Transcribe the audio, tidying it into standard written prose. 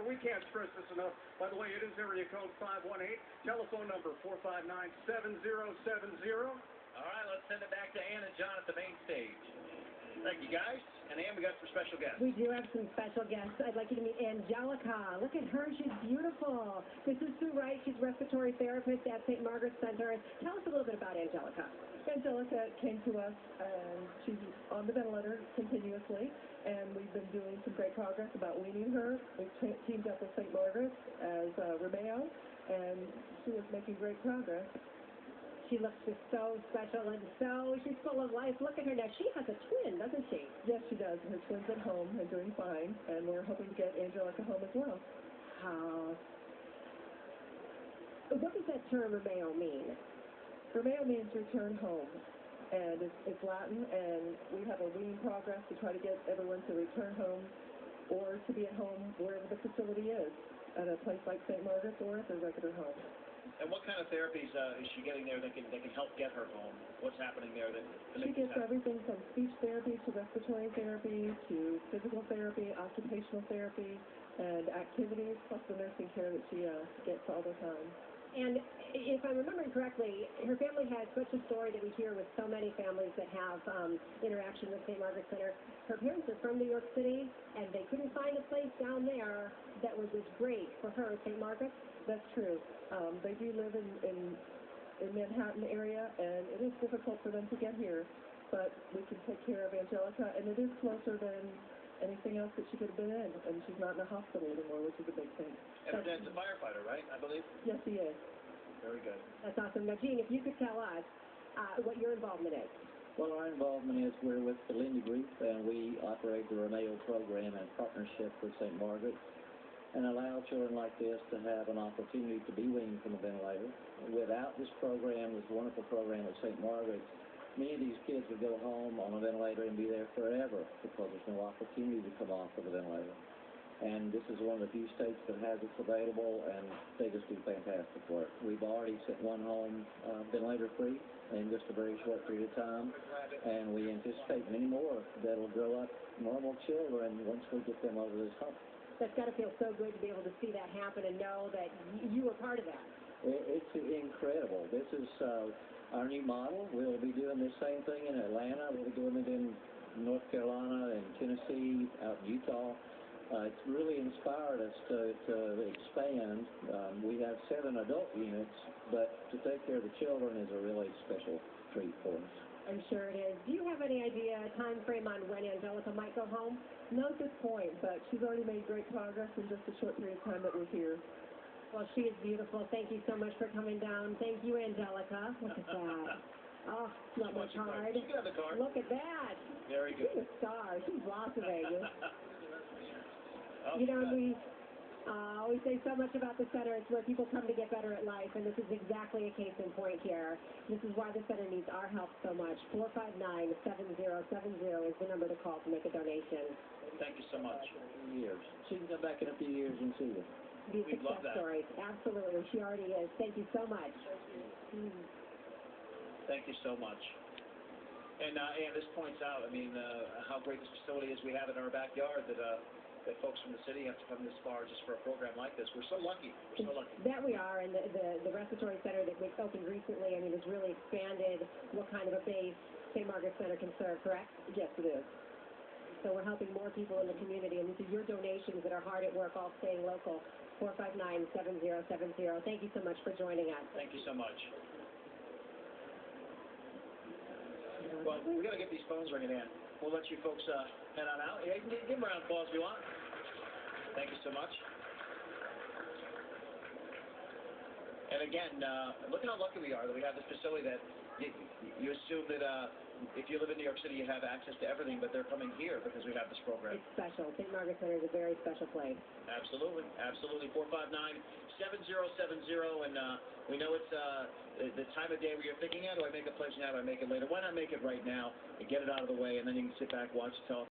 we can't stress this enough. By the way, it is area code 518, telephone number 459-7070. All right, let's send it back to Ann and John at the main stage. Thank you, guys. And Ann, we got some special guests. We do have some special guests. I'd like you to meet Angelica. Look at her. She's beautiful. This is Sue Wright. She's a respiratory therapist at St. Margaret's Center. Tell us a little bit about Angelica. Angelica came to us, and she's on the ventilator continuously, and we've been doing some great progress about weaning her. We've teamed up with St. Margaret's as Romeo, and she is making great progress. She looks just so special and she's full of life. Look at her now. She has a twin, doesn't she? Yes, she does. Her twin's at home and doing fine, and we're hoping to get Angelica home as well. What does that term Romeo mean? Romeo means return home, and it's Latin, and we have a weaning progress to try to get everyone to return home or to be at home wherever the facility is, at a place like St. Margaret's or at their regular home. And what kind of therapies is she getting there that can help get her home? What's happening there that she gets everything from speech therapy to respiratory therapy to physical therapy, occupational therapy, and activities, plus the nursing care that she gets all the time. And if I'm remembering correctly, her family has such a story that we hear with so many families that have interaction with St. Margaret's Center. Her parents are from New York City, and they couldn't find a place down there that was as great for her at St. Margaret's. That's true. They do live in Manhattan area, and it is difficult for them to get here, but we can take care of Angelica, and it is closer than anything else that she could have been in, and she's not in a hospital anymore, which is a big thing. And her dad's a firefighter, right, I believe? Yes, he is. Very good. That's awesome. Now, Gene, if you could tell us what your involvement is. Well, our involvement is we're with the Lindy Group, and we operate the Romeo program in partnership with St. Margaret's, and allow children like this to have an opportunity to be weaned from a ventilator. Without this program, this wonderful program at St. Margaret's, many of these kids would go home on a ventilator and be there forever because there's no opportunity to come off of the ventilator. And this is one of the few states that has it available, and they just do fantastic work. We've already sent one home ventilator-free in just a very short period of time, and we anticipate many more that'll grow up normal children once we get them over this hump. That's got to feel so good to be able to see that happen and know that you were part of that. It's incredible. This is our new model. We'll be doing the same thing in Atlanta. We'll be doing it in North Carolina and Tennessee, out in Utah. It's really inspired us to expand. We have 7 adult units, but to take care of the children is a really special treat for us. I'm sure it is. Do you have any idea, a time frame on when Angelica might go home? Not at this point, but she's already made great progress in just a short period of time that we're here. Well, she is beautiful. Thank you so much for coming down. Thank you, Angelica. Look at that. Oh, not much hard. You can have the card. Look at that. Very good. She's a star. She's blossoming. Oh, you know, we say so much about the center. It's where people come to get better at life, and this is exactly a case in point here. This is why the center needs our help so much. 459-7070 is the number to call to make a donation. Thank you so much. Years. She can come back in a few years and see you. These success stories. Absolutely. She already is. Thank you so much. Thank you so much. And this points out, I mean, how great this facility is we have in our backyard that folks from the city have to come this far just for a program like this. We're so lucky. We're so lucky. That we are, and the respiratory center that we opened recently, I mean, has really expanded what kind of a base St. Margaret's Center can serve, correct? Yes, it is. So we're helping more people in the community, and these are your donations that are hard at work, all staying local. 459-7070. Thank you so much for joining us. Thank you so much. Well, we got to get these phones ringing in. We'll let you folks head on out. Yeah, you can give them a round of applause if you want. Thank you so much. And again, look at how lucky we are that we have this facility that you assume that if you live in New York City, you have access to everything, but they're coming here because we have this program. It's special. St. Margaret's Center is a very special place. Absolutely. Absolutely. 459-7070, and we know it's the time of day where you're thinking, do I make a pledge now, do I make it later? Why not make it right now and get it out of the way, and then you can sit back, watch the television.